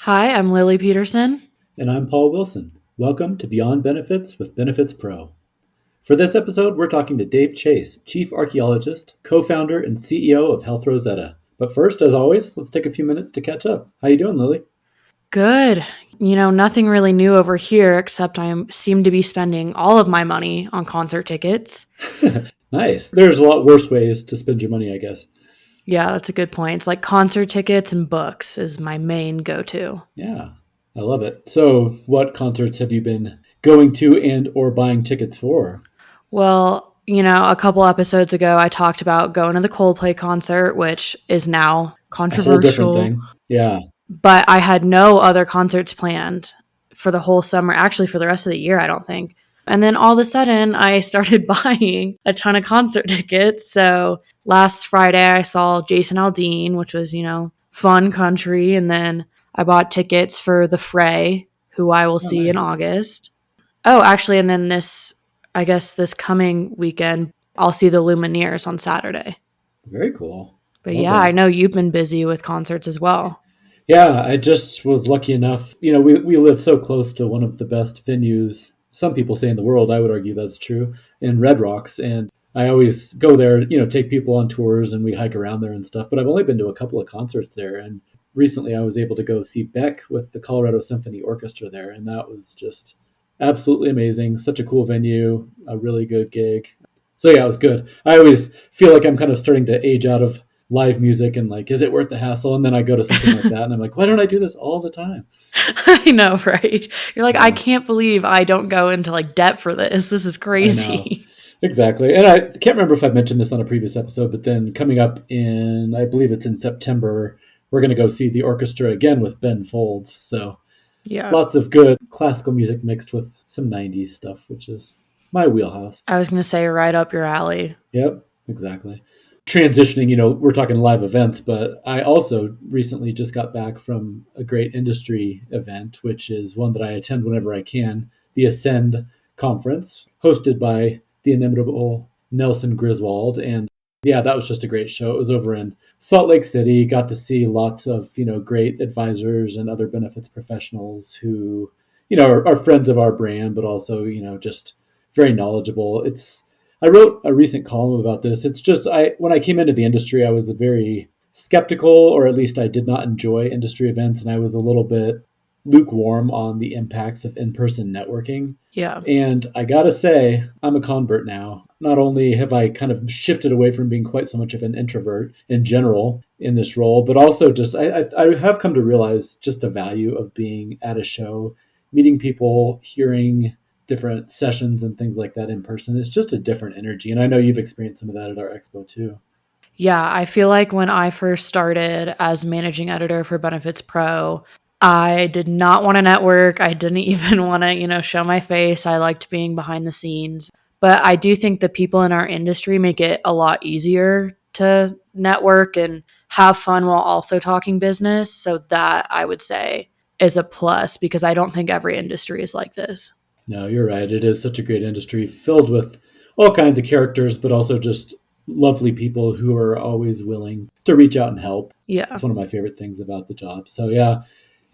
Hi, I'm Lily Peterson. And I'm Paul Wilson. Welcome to Beyond Benefits with Benefits Pro. For this episode, we're talking to Dave Chase, Chief Archaeologist, co-founder, and CEO of Health Rosetta. But first, as always, let's take a few minutes to catch up. How you doing, Lily? Good. Nothing really new over here except seem to be spending all of my money on concert tickets. Nice. There's a lot worse ways to spend your money, I guess. Yeah, that's a good point. It's like concert tickets and books is my main go-to. Yeah, I love it. So, what concerts have you been going to and or buying tickets for? Well, a couple episodes ago I talked about going to the Coldplay concert, which is now A whole different controversial, thing. Yeah. but I had no other concerts planned for the whole summer, actually for the rest of the year, I don't think. And then all of a sudden, I started buying a ton of concert tickets. So last Friday, I saw Jason Aldean, which was, fun country. And then I bought tickets for The Fray, who I will Oh, see in nice. August. Oh, actually, and then I guess this coming weekend, I'll see the Lumineers on Saturday. Very cool. But Love yeah, I that. know you've been busy with concerts as well. Yeah, I just was lucky enough. We live so close to one of the best venues, some people say in the world. I would argue that's true, in Red Rocks. And I always go there, take people on tours and we hike around there and stuff. But I've only been to a couple of concerts there. And recently I was able to go see Beck with the Colorado Symphony Orchestra there. And that was just absolutely amazing. Such a cool venue, a really good gig. So yeah, it was good. I always feel like I'm kind of starting to age out of live music and like, is it worth the hassle? And then I go to something like that and I'm like, why don't I do this all the time? I know, right? You're like, I Yeah, can't believe I don't go into like debt for this. This is I know. crazy. Exactly. And I can't remember if I mentioned this on a previous episode, but then coming up in, I believe it's in September, we're going to go see the orchestra again with Ben Folds. So Yeah. lots of good classical music mixed with some 90s stuff, which is my wheelhouse. I was going to say right up your alley. Yep, exactly. Transitioning, we're talking live events, but I also recently just got back from a great industry event, which is one that I attend whenever I can, the Ascend conference, hosted by the inimitable Nelson Griswold. And yeah, that was just a great show. It was over in Salt Lake City. Got to see lots of, great advisors and other benefits professionals who, are friends of our brand, but also, just very knowledgeable. I wrote a recent column about this. It's just when I came into the industry, I was very skeptical, or at least I did not enjoy industry events, and I was a little bit lukewarm on the impacts of in-person networking. Yeah. And I gotta say, I'm a convert now. Not only have I kind of shifted away from being quite so much of an introvert in general in this role, but also just I have come to realize just the value of being at a show, meeting people, hearing different sessions and things like that in person. It's just a different energy. And I know you've experienced some of that at our expo too. Yeah. I feel like when I first started as managing editor for Benefits Pro, I did not want to network. I didn't even want to, show my face. I liked being behind the scenes. But I do think the people in our industry make it a lot easier to network and have fun while also talking business. So that I would say is a plus because I don't think every industry is like this. No, you're right. It is such a great industry filled with all kinds of characters, but also just lovely people who are always willing to reach out and help. Yeah. It's one of my favorite things about the job. So yeah.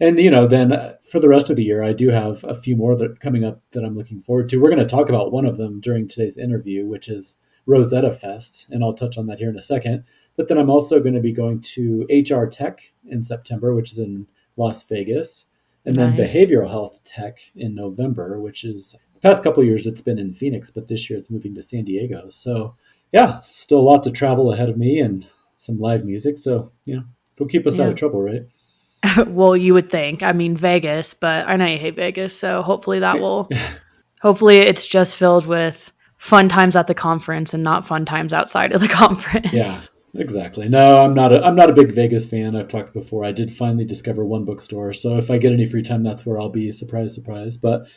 And then for the rest of the year, I do have a few more that are coming up that I'm looking forward to. We're going to talk about one of them during today's interview, which is Rosetta Fest, and I'll touch on that here in a second. But then I'm also going to be going to HR Tech in September, which is in Las Vegas, and then Nice. Behavioral Health Tech in November, which is the past couple of years it's been in Phoenix, but this year it's moving to San Diego. So yeah, still a lot to travel ahead of me and some live music. So it'll keep us out Yeah. of trouble, right? Well, you would think. I mean, Vegas, but I know you hate Vegas. So hopefully it's just filled with fun times at the conference and not fun times outside of the Yeah, conference. exactly. No, I'm not a big Vegas fan. I've talked before. I did finally discover one bookstore, so if I get any free time, that's where I'll be. Surprise, surprise. But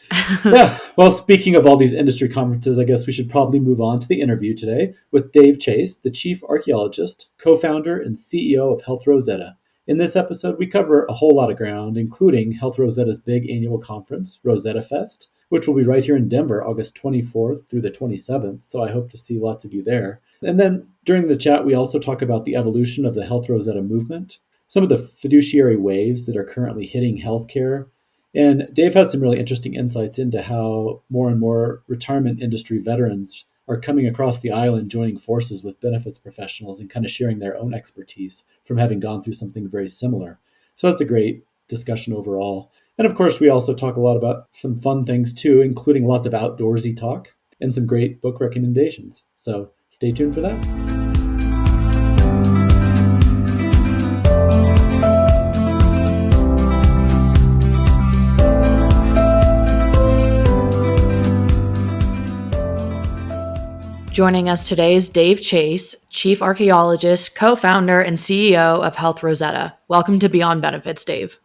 yeah, well, speaking of all these industry conferences, I guess we should probably move on to the interview today with Dave Chase, the chief archaeologist, co-founder, and CEO of Health Rosetta. In this episode, we cover a whole lot of ground, including Health Rosetta's big annual conference, Rosetta Fest, which will be right here in Denver, August 24th through the 27th. So I hope to see lots of you there. And then during the chat, we also talk about the evolution of the Health Rosetta movement, some of the fiduciary waves that are currently hitting healthcare. And Dave has some really interesting insights into how more and more retirement industry veterans are coming across the aisle and joining forces with benefits professionals and kind of sharing their own expertise from having gone through something very similar. So that's a great discussion overall. And of course, we also talk a lot about some fun things too, including lots of outdoorsy talk and some great book recommendations. So stay tuned for that. Joining us today is Dave Chase, Chief Archaeologist, co-founder, and CEO of Health Rosetta. Welcome to Beyond Benefits, Dave.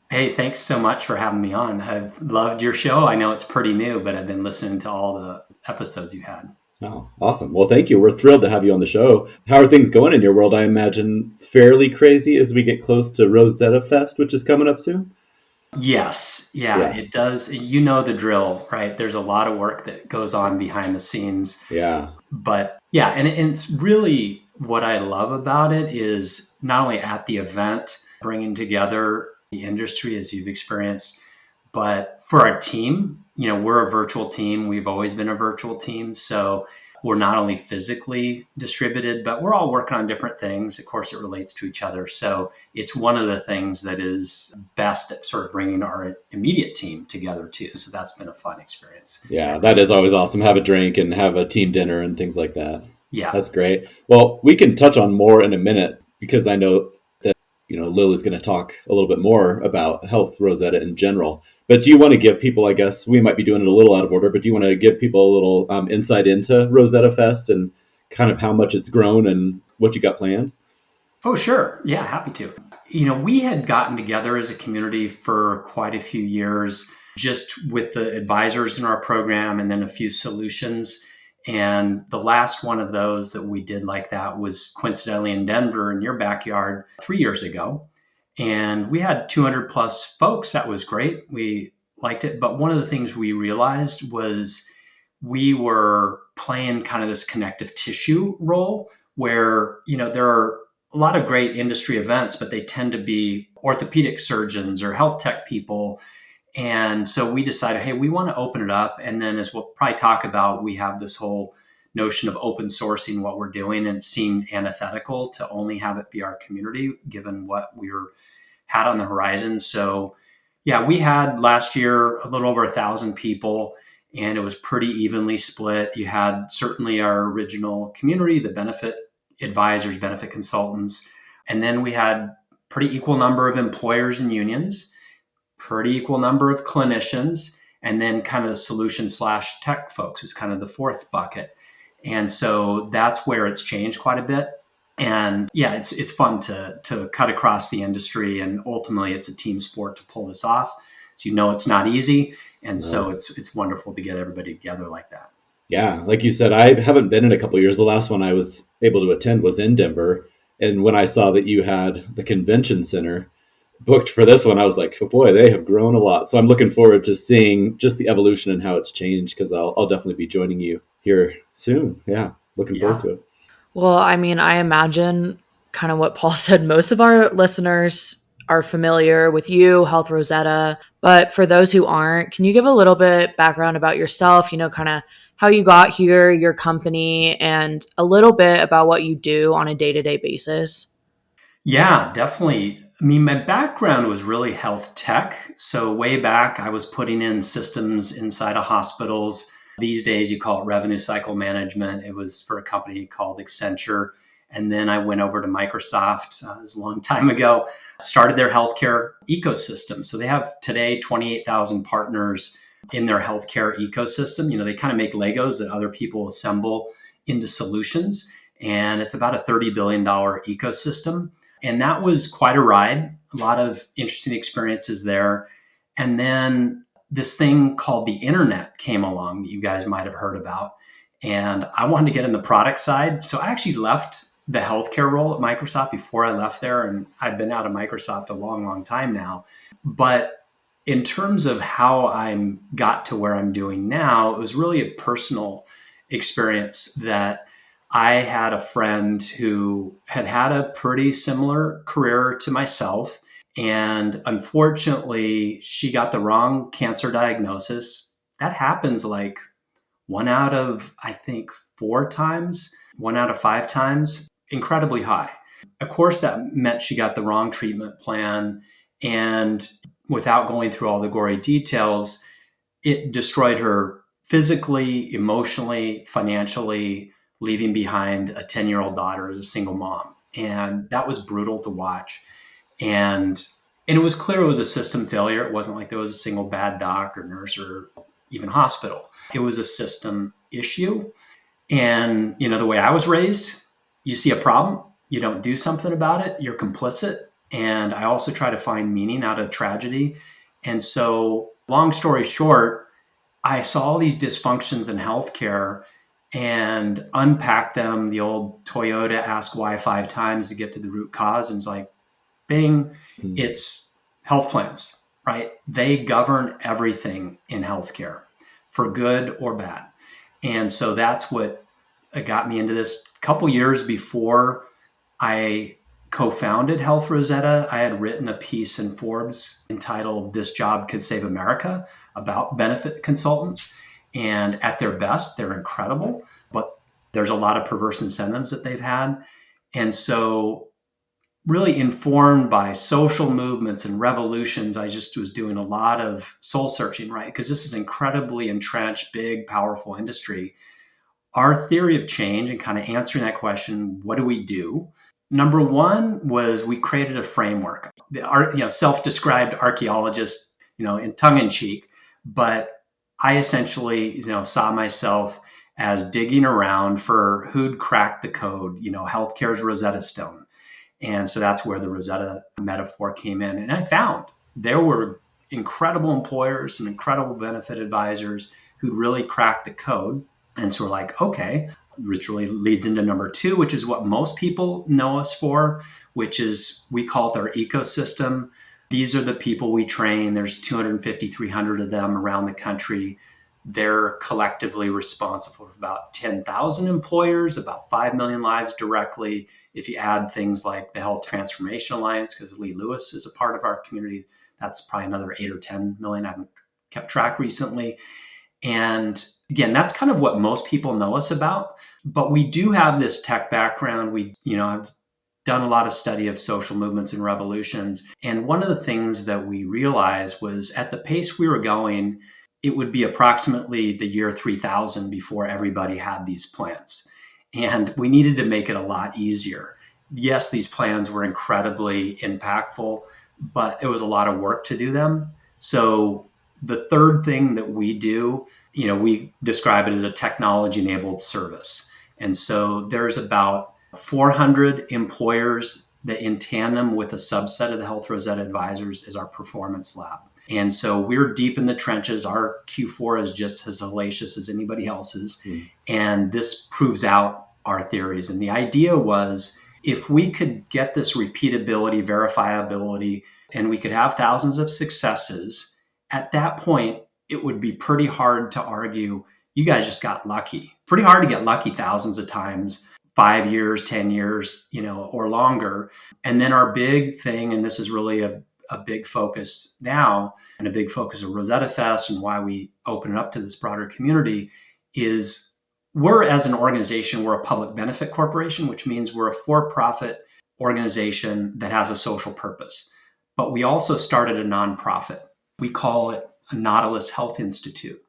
Hey, thanks so much for having me on. I've loved your show. I know it's pretty new, but I've been listening to all the episodes you had. Oh, awesome. Well, thank you. We're thrilled to have you on the show. How are things going in your world? I imagine fairly crazy as we get close to Rosetta Fest, which is coming up soon. Yes. Yeah, it does. You know the drill, right? There's a lot of work that goes on behind the scenes. Yeah. But yeah, and it's really what I love about it is not only at the event, bringing together the industry as you've experienced, but for our team, we're a virtual team. We've always been a virtual team. So we're not only physically distributed, but we're all working on different things. Of course, it relates to each other. So it's one of the things that is best at sort of bringing our immediate team together too. So that's been a fun experience. Yeah, that is always awesome. Have a drink and have a team dinner and things like that. Yeah. That's great. Well, we can touch on more in a minute because I know that, Lil is going to talk a little bit more about Health Rosetta in general. But do you want to give people, I guess, we might be doing it a little out of order, but do you want to give people a little insight into Rosetta Fest and kind of how much it's grown and what you got planned? Oh, sure. Yeah, happy to. We had gotten together as a community for quite a few years, just with the advisors in our program and then a few solutions. And the last one of those that we did like that was coincidentally in Denver in your backyard 3 years ago. And we had 200 plus folks. That was great. We liked it. But one of the things we realized was we were playing kind of this connective tissue role where, there are a lot of great industry events, but they tend to be orthopedic surgeons or health tech people. And so we decided, hey, we want to open it up. And then as we'll probably talk about, we have this whole notion of open sourcing what we're doing, and it seemed antithetical to only have it be our community given what had on the horizon. So yeah, we had last year a little over 1,000 people, and it was pretty evenly split. You had certainly our original community, the benefit advisors, benefit consultants, and then we had pretty equal number of employers and unions, pretty equal number of clinicians, and then kind of the solution/tech folks is kind of the fourth bucket. And so that's where it's changed quite a bit. And yeah, it's fun to cut across the industry, and ultimately it's a team sport to pull this off. So it's not easy. And so it's wonderful to get everybody together like that. Yeah, like you said, I haven't been in a couple of years. The last one I was able to attend was in Denver. And when I saw that you had the convention center booked for this one, I was like, oh boy, they have grown a lot. So I'm looking forward to seeing just the evolution and how it's changed, because I'll definitely be joining you here soon. Yeah, looking forward to it. Well, I mean, I imagine kind of what Paul said. Most of our listeners are familiar with you, Health Rosetta. But for those who aren't, can you give a little bit background about yourself, kind of how you got here, your company, and a little bit about what you do on a day-to-day basis? Yeah, definitely. I mean, my background was really health tech. So way back, I was putting in systems inside of hospitals. These days, you call it revenue cycle management. It was for a company called Accenture. And then I went over to Microsoft, it was a long time ago, started their healthcare ecosystem. So they have today 28,000 partners in their healthcare ecosystem. They kind of make Legos that other people assemble into solutions. And it's about a $30 billion ecosystem. And that was quite a ride, a lot of interesting experiences there. And then this thing called the internet came along that you guys might have heard about. And I wanted to get in the product side. So I actually left the healthcare role at Microsoft before I left there. And I've been out of Microsoft a long, long time now. But in terms of how I got to where I'm doing now, it was really a personal experience that I had a friend who had a pretty similar career to myself. And unfortunately, she got the wrong cancer diagnosis. That happens like one out of, I think, four times, one out of five times, incredibly high. Of course, that meant she got the wrong treatment plan. And without going through all the gory details, it destroyed her physically, emotionally, financially, leaving behind a 10-year-old daughter as a single mom. And that was brutal to watch. And and it was clear it was a system failure. It wasn't like there was a single bad doc or nurse or even hospital. It was a system issue. And, the way I was raised, you see a problem, you don't do something about it, you're complicit. And I also try to find meaning out of tragedy. And so, long story short, I saw all these dysfunctions in healthcare and unpacked them. The old Toyota ask why 5 times to get to the root cause. And it's like, bing, it's health plans, right? They govern everything in healthcare for good or bad. And so that's what got me into this. A couple years before I co-founded Health Rosetta, I had written a piece in Forbes entitled "This Job Could Save America" about benefit consultants. And at their best, they're incredible, but there's a lot of perverse incentives that they've had. And so really informed by social movements and revolutions, I just was doing a lot of soul searching, right? Because this is incredibly entrenched, big, powerful industry. Our theory of change and kind of answering that question, what do we do? Number one was we created a framework. Self-described archaeologist, in tongue in cheek, but I essentially, saw myself as digging around for who'd cracked the code, healthcare's Rosetta Stone. And so that's where the Rosetta metaphor came in. And I found there were incredible employers and incredible benefit advisors who really cracked the code. And so we're like, okay, which really leads into number two, which is what most people know us for, which is we call it our ecosystem. These are the people we train. There's 250, 300 of them around the country. They're collectively responsible for about 10,000 employers, about 5 million lives directly. If you add things like the Health Transformation Alliance, because Lee Lewis is a part of our community, that's probably another 8 or 10 million. I haven't kept track recently. And again, that's kind of what most people know us about. But we do have this tech background. We, have done a lot of study of social movements and revolutions. And one of the things that we realized was at the pace we were going, it would be approximately the year 3000 before everybody had these plans. And we needed to make it a lot easier. Yes, these plans were incredibly impactful, but it was a lot of work to do them. So the third thing that we do, we describe it as a technology-enabled service. And so there's about 400 employers that in tandem with a subset of the Health Rosetta advisors is our performance lab. And so we're deep in the trenches. Our Q4 is just as hellacious as anybody else's. And this proves out our theories. And the idea was if we could get this repeatability, verifiability, and we could have thousands of successes, at that point, it would be pretty hard to argue, you guys just got lucky. Pretty hard to get lucky thousands of times, 5 years, 10 years, or longer. And then our big thing, and this is really a big focus now and a big focus of Rosetta Fest and why we open it up to this broader community is we're as an organization, we're a public benefit corporation, which means we're a for-profit organization that has a social purpose. But we also started a nonprofit. We call it a Nautilus Health Institute.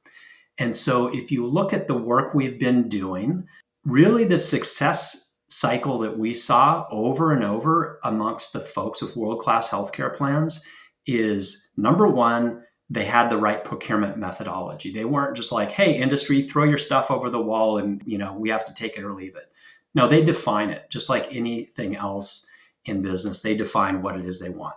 And so if you look at the work we've been doing, really the success cycle that we saw over and over amongst the folks with world-class healthcare plans is number one, they had the right procurement methodology. They weren't just like, hey, industry, throw your stuff over the wall and, we have to take it or leave it. No, they define it just like anything else in business. They define what it is they want.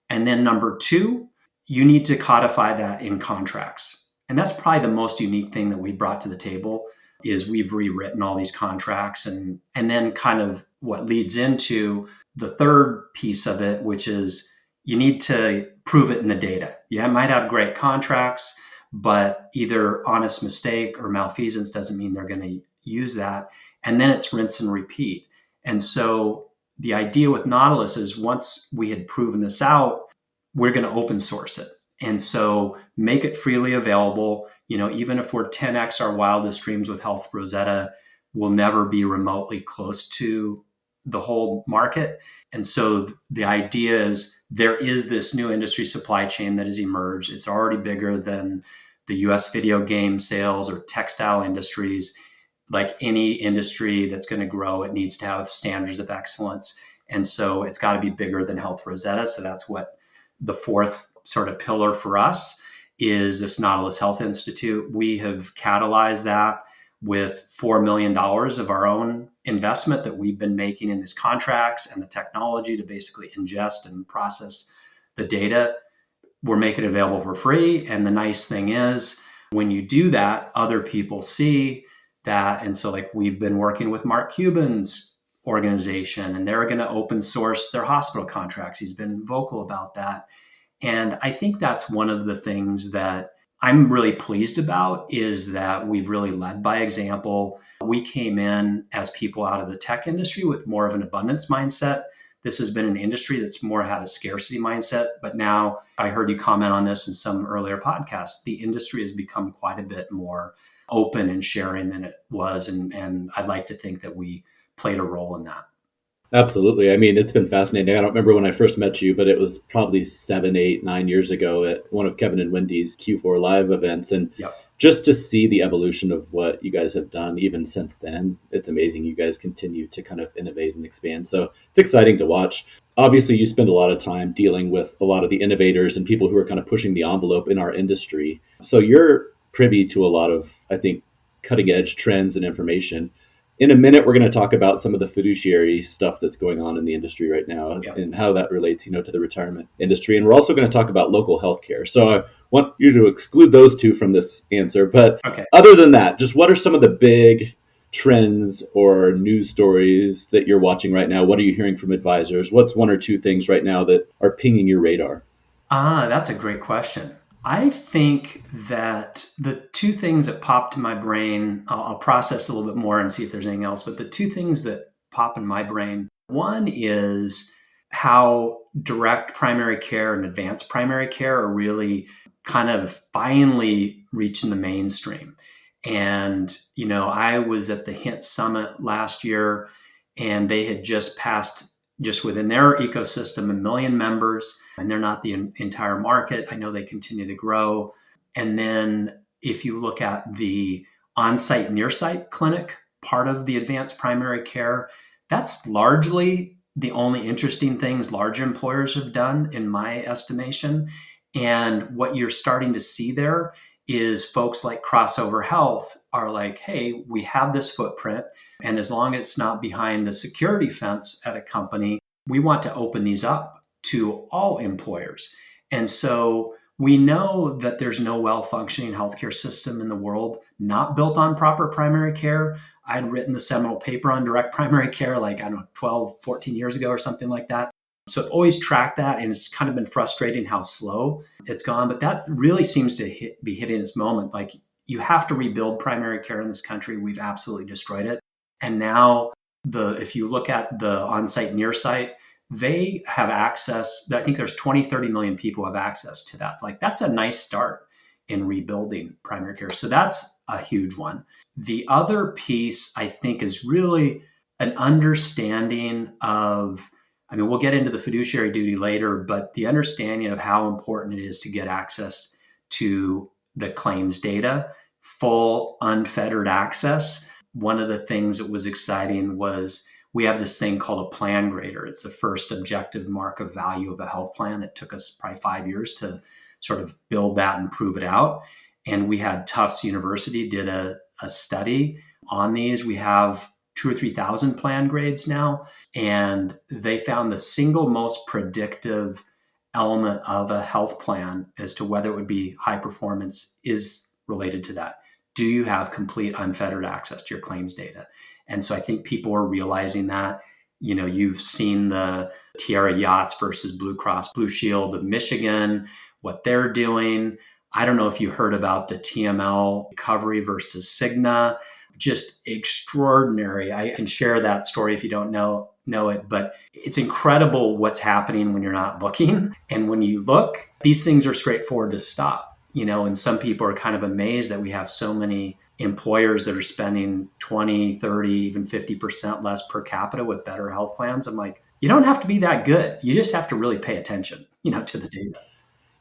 And then number two, you need to codify that in contracts. And that's probably the most unique thing that we brought to the table is we've rewritten all these contracts and then kind of what leads into the third piece of it, which is you need to prove it in the data. You might have great contracts, but either honest mistake or malfeasance doesn't mean they're going to use that. And then it's rinse and repeat. And so the idea with Nautilus is once we had proven this out, we're going to open source it. And so make it freely available. Even if we're 10x our wildest dreams with Health Rosetta, we'll never be remotely close to the whole market. And so the idea is there is this new industry supply chain that has emerged. It's already bigger than the US video game sales or textile industries. Like any industry that's going to grow, it needs to have standards of excellence. And so it's got to be bigger than Health Rosetta. So that's what the fourth sort of pillar for us is, this Nautilus Health Institute. We have catalyzed that with $4 million of our own investment that we've been making in these contracts and the technology to basically ingest and process the data. We're making it available for free. And the nice thing is when you do that, other people see that. And so like we've been working with Mark Cuban's organization, and they're going to open source their hospital contracts. He's been vocal about that. And I think that's one of the things that I'm really pleased about, is that we've really led by example. We came in as people out of the tech industry with more of an abundance mindset. This has been an industry that's more had a scarcity mindset. But now I heard you comment on this in some earlier podcasts. The industry has become quite a bit more open and sharing than it was. And I'd like to think that we played a role in that. Absolutely. I mean, it's been fascinating. I don't remember when I first met you, but it was probably 7, 8, 9 years ago at one of Kevin and Wendy's Q4 Live events. And Yep. just to see the evolution of what you guys have done, even since then, it's amazing. You guys continue to kind of innovate and expand. So it's exciting to watch. Obviously, you spend a lot of time dealing with a lot of the innovators and people who are kind of pushing the envelope in our industry. So you're privy to a lot of, I think, cutting edge trends and information. In a minute, we're going to talk about some of the fiduciary stuff that's going on in the industry right now. Yep. And how that relates, to the retirement industry. And we're also going to talk about local healthcare. So I want you to exclude those two from this answer. But okay. Other than that, just what are some of the big trends or news stories that you're watching right now? What are you hearing from advisors? What's one or two things right now that are pinging your radar? That's a great question. I think that the two things that popped in my brain, I'll process a little bit more and see if there's anything else, but the two things that pop in my brain, one is how direct primary care and advanced primary care are really kind of finally reaching the mainstream. And, I was at the HINT Summit last year, and they had just passed, just within their ecosystem, 1 million members, and they're not the entire market. I know they continue to grow. And then if you look at the on-site, near-site clinic part of the advanced primary care, that's largely the only interesting things larger employers have done, in my estimation. And what you're starting to see there is folks like Crossover Health are like, hey, we have this footprint, and as long as it's not behind a security fence at a company, we want to open these up to all employers. And so we know that there's no well-functioning healthcare system in the world not built on proper primary care. I'd written the seminal paper on direct primary care 12, 14 years ago or something like that. So I've always tracked that, and it's kind of been frustrating how slow it's gone. But that really seems to be hitting its moment. Like, you have to rebuild primary care in this country. We've absolutely destroyed it. And now if you look at the on-site, near-site, they have access. I think there's 20, 30 million people have access to that. Like, that's a nice start in rebuilding primary care. So that's a huge one. The other piece, I think, is really an understanding of, we'll get into the fiduciary duty later, but the understanding of how important it is to get access to the claims data, full, unfettered access. One of the things that was exciting was we have this thing called a plan grader. It's the first objective mark of value of a health plan. It took us probably 5 years to sort of build that and prove it out. And we had Tufts University did a study on these. We have 2,000 or 3,000 plan grades now, and they found the single most predictive element of a health plan as to whether it would be high performance is related to that. Do you have complete unfettered access to your claims data? And so I think people are realizing that. You've seen the Tierra Yachts versus Blue Cross Blue Shield of Michigan, what they're doing. I don't know if you heard about the TML recovery versus Cigna. just extraordinary. I can share that story if you don't know it, but it's incredible what's happening when you're not looking. And when you look, these things are straightforward to stop, and some people are kind of amazed that we have so many employers that are spending 20, 30, even 50% less per capita with better health plans. I'm like, you don't have to be that good. You just have to really pay attention, to the data.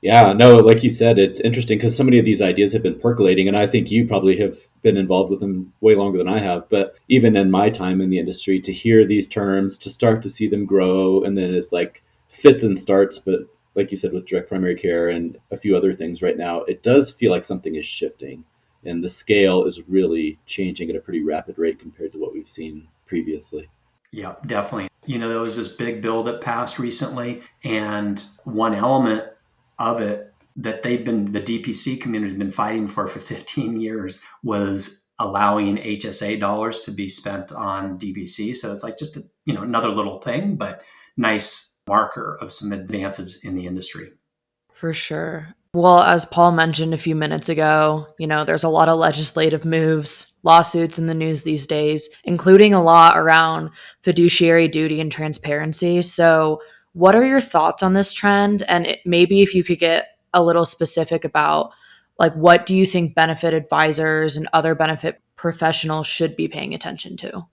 Yeah, no, like you said, it's interesting because so many of these ideas have been percolating, and I think you probably have been involved with them way longer than I have. But even in my time in the industry, to hear these terms, to start to see them grow, and then it's like fits and starts. But like you said, with direct primary care and a few other things right now, it does feel like something is shifting, and the scale is really changing at a pretty rapid rate compared to what we've seen previously. Yeah, definitely. There was this big bill that passed recently, and one element of it that the DPC community had been fighting for 15 years was allowing HSA dollars to be spent on DPC. So it's like just another little thing, but nice marker of some advances in the industry. For sure. Well, as Paul mentioned a few minutes ago, there's a lot of legislative moves, lawsuits in the news these days, including a lot around fiduciary duty and transparency. So, what are your thoughts on this trend? And maybe if you could get a little specific about, like, what do you think benefit advisors and other benefit professionals should be paying attention to?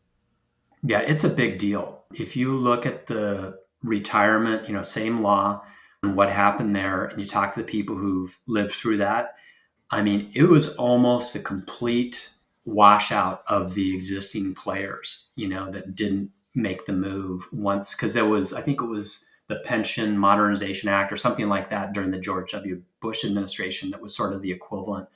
Yeah, it's a big deal. If you look at the retirement, same law and what happened there, and you talk to the people who've lived through that, I mean, it was almost a complete washout of the existing players, that didn't make the move once, because I think it was the Pension Modernization Act or something like that during the George W. Bush administration that was sort of the equivalent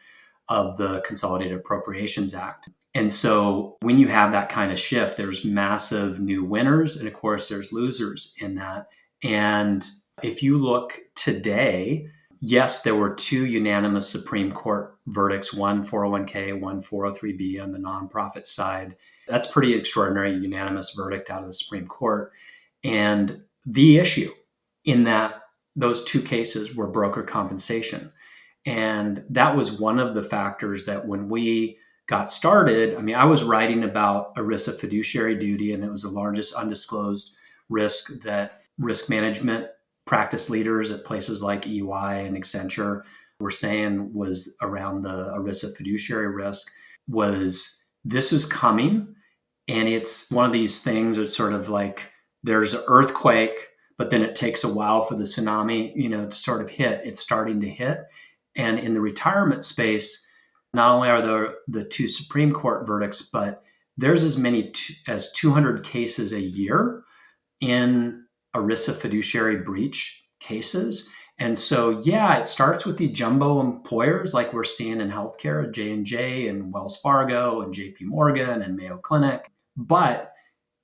of the Consolidated Appropriations Act. And so when you have that kind of shift, there's massive new winners, and of course, there's losers in that. And if you look today, yes, there were two unanimous Supreme Court verdicts, one 401k, one 403b on the nonprofit side. That's pretty extraordinary, unanimous verdict out of the Supreme Court. And the issue in those two cases were broker compensation. And that was one of the factors that when we got started, I mean, I was writing about ERISA fiduciary duty, and it was the largest undisclosed risk that risk management practice leaders at places like EY and Accenture were saying was around the ERISA fiduciary risk. This was coming, and it's one of these things that's sort of like there's an earthquake, but then it takes a while for the tsunami, to sort of hit. It's starting to hit. And in the retirement space, not only are there the two Supreme Court verdicts, but there's as many as 200 cases a year in ERISA fiduciary breach cases. And so, yeah, it starts with the jumbo employers like we're seeing in healthcare, J&J and Wells Fargo and JP Morgan and Mayo Clinic, but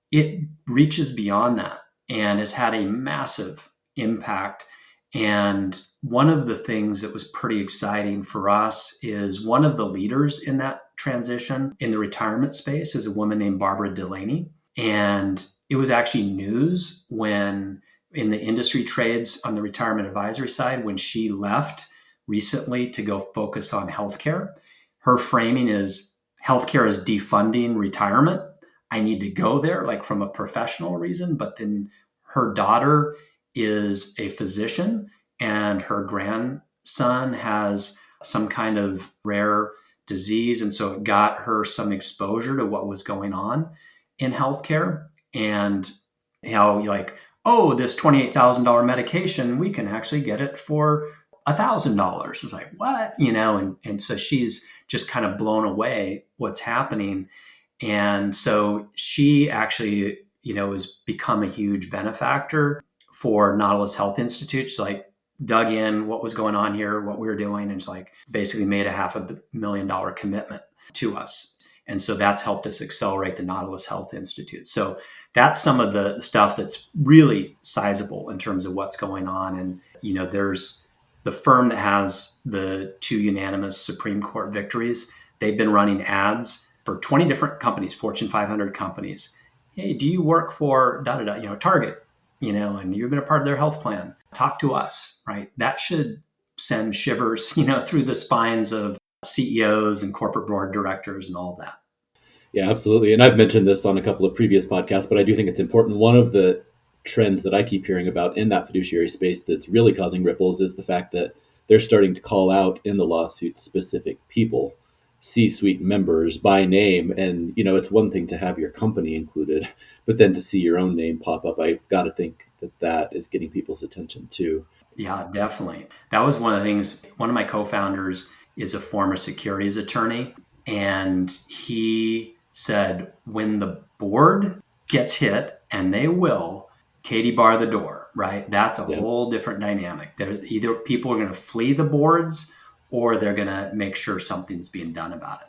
it reaches beyond that and has had a massive impact. And one of the things that was pretty exciting for us is one of the leaders in that transition in the retirement space is a woman named Barbara Delaney. And it was actually news when in the industry trades on the retirement advisory side, when she left recently to go focus on healthcare. Her framing is healthcare is defunding retirement. I need to go there, like from a professional reason. But then her daughter is a physician, and her grandson has some kind of rare disease. And so it got her some exposure to what was going on in healthcare, and how this $28,000 medication, we can actually get it for $1,000. It's like, what? And so she's just kind of blown away what's happening. And so she actually, has become a huge benefactor for Nautilus Health Institute. She's like dug in what was going on here, what we were doing, and it's like basically made a $500,000 commitment to us. And so that's helped us accelerate the Nautilus Health Institute. So that's some of the stuff that's really sizable in terms of what's going on. And, there's the firm that has the two unanimous Supreme Court victories. They've been running ads for 20 different companies, Fortune 500 companies. Hey, do you work for Target, and you've been a part of their health plan? Talk to us, right? That should send shivers, through the spines of CEOs and corporate board directors and all of that. Yeah, absolutely. And I've mentioned this on a couple of previous podcasts, but I do think it's important. One of the trends that I keep hearing about in that fiduciary space that's really causing ripples is the fact that they're starting to call out in the lawsuit specific people, C-suite members by name. And, it's one thing to have your company included, but then to see your own name pop up, I've got to think that that is getting people's attention too. Yeah, definitely. That was one of the things. One of my co-founders is a former securities attorney, and he said when the board gets hit, and they will, Katie bar the door, right? That's a Yeah. whole different dynamic. There's either people are going to flee the boards or they're going to make sure something's being done about it.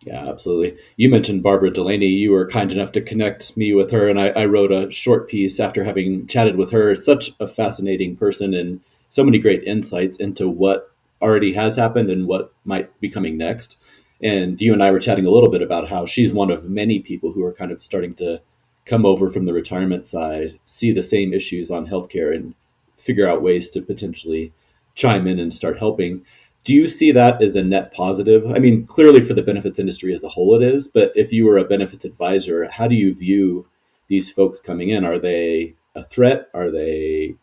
Yeah, absolutely. You mentioned Barbara Delaney. You were kind enough to connect me with her, and I wrote a short piece after having chatted with her. Such a fascinating person and so many great insights into what already has happened and what might be coming next. And you and I were chatting a little bit about how she's one of many people who are kind of starting to come over from the retirement side, see the same issues on healthcare, and figure out ways to potentially chime in and start helping. Do you see that as a net positive? I mean, clearly for the benefits industry as a whole it is, but if you were a benefits advisor, how do you view these folks coming in? Are they a threat? Are they,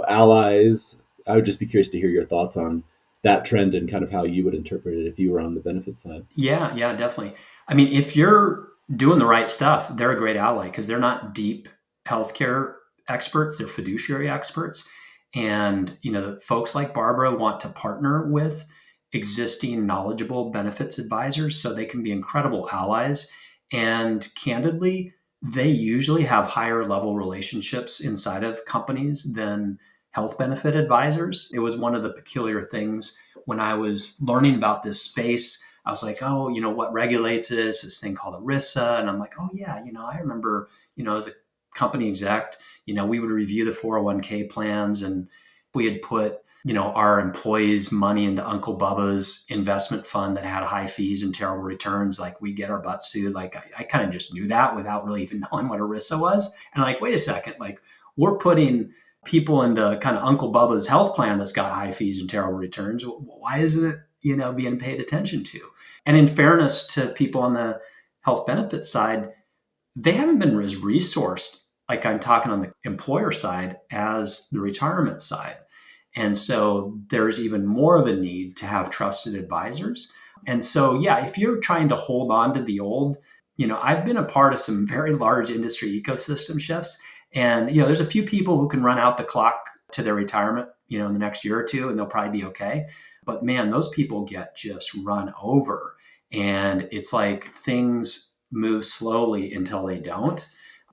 allies? I would just be curious to hear your thoughts on that trend and kind of how you would interpret it if you were on the benefits side. Yeah, definitely. I mean, if you're doing the right stuff, they're a great ally because they're not deep healthcare experts, they're fiduciary experts. And, the folks like Barbara want to partner with existing knowledgeable benefits advisors so they can be incredible allies. And candidly, they usually have higher level relationships inside of companies than health benefit advisors. It was one of the peculiar things when I was learning about this space. I was like, oh, what regulates this thing called ERISA. And I'm like, oh yeah, I remember, as a company exec, we would review the 401k plans, and we had put, our employees' money into Uncle Bubba's investment fund that had high fees and terrible returns. Like, we'd get our butts sued. Like, I kind of just knew that without really even knowing what ERISA was. And like, wait a second, like, we're putting people into kind of Uncle Bubba's health plan that's got high fees and terrible returns. Why isn't it, being paid attention to? And in fairness to people on the health benefits side, they haven't been as resourced, like I'm talking on the employer side, as the retirement side. And so there's even more of a need to have trusted advisors. And so, yeah, if you're trying to hold on to the old, I've been a part of some very large industry ecosystem shifts. And, there's a few people who can run out the clock to their retirement, in the next year or two, and they'll probably be okay. But man, those people get just run over. And it's like things move slowly until they don't.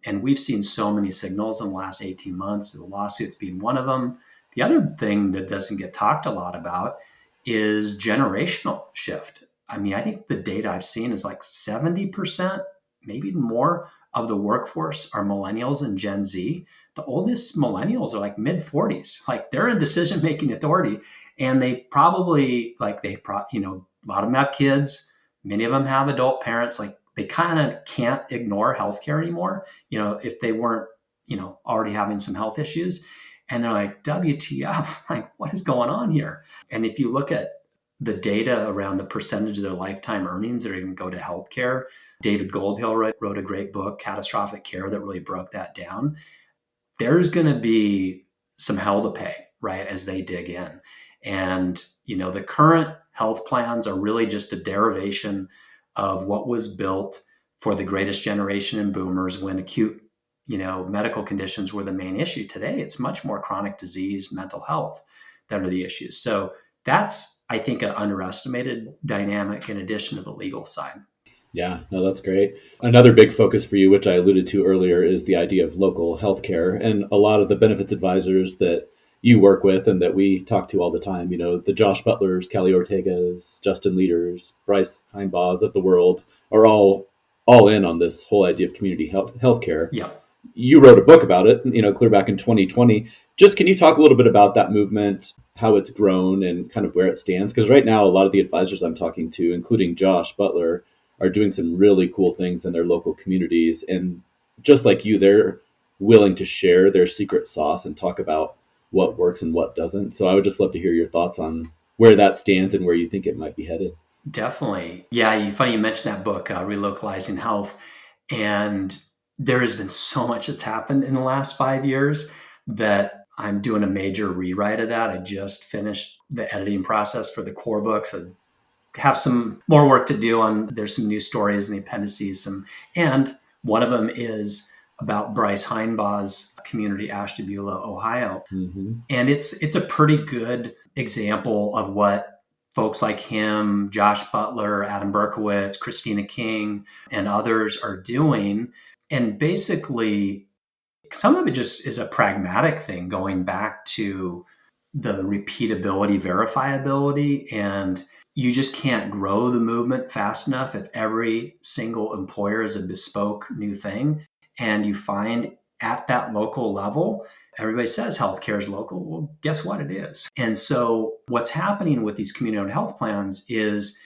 And we've seen so many signals in the last 18 months, the lawsuits being one of them. The other thing that doesn't get talked a lot about is generational shift. I mean, I think the data I've seen is like 70%, maybe even more, of the workforce are millennials and Gen Z. The oldest millennials are like mid 40s. Like, they're in decision making authority, and they probably a lot of them have kids. Many of them have adult parents. Like, they kind of can't ignore healthcare anymore. If they weren't, already having some health issues. And they're like, WTF, like, what is going on here? And if you look at the data around the percentage of their lifetime earnings that are going to go to healthcare, David Goldhill wrote a great book, Catastrophic Care, that really broke that down. There's going to be some hell to pay, right, as they dig in. And, the current health plans are really just a derivation of what was built for the greatest generation in boomers when acute medical conditions were the main issue. Today, it's much more chronic disease, mental health that are the issues. So that's, I think, an underestimated dynamic in addition to the legal side. Yeah, no, that's great. Another big focus for you, which I alluded to earlier, is the idea of local healthcare. And a lot of the benefits advisors that you work with and that we talk to all the time, the Josh Butlers, Kelly Ortegas, Justin Leaders, Bryce Heinbaughs of the world are all in on this whole idea of community healthcare. Yeah. You wrote a book about it, clear back in 2020. Just can you talk a little bit about that movement, how it's grown and kind of where it stands? Because right now, a lot of the advisors I'm talking to, including Josh Butler, are doing some really cool things in their local communities. And just like you, they're willing to share their secret sauce and talk about what works and what doesn't. So I would just love to hear your thoughts on where that stands and where you think it might be headed. Definitely. Yeah, funny you mentioned that book, Relocalizing Health. And there has been so much that's happened in the last 5 years that I'm doing a major rewrite of that. I just finished the editing process for the core books. I have some more work to do on, there's some new stories in the appendices. And one of them is about Bryce Heinbaugh's community, Ashtabula, Ohio. Mm-hmm. And it's a pretty good example of what folks like him, Josh Butler, Adam Berkowitz, Christina King, and others are doing. And basically, some of it just is a pragmatic thing, going back to the repeatability, verifiability, and you just can't grow the movement fast enough if every single employer is a bespoke new thing. And you find at that local level, everybody says healthcare is local. Well, guess what? It is. And so what's happening with these community-owned health plans is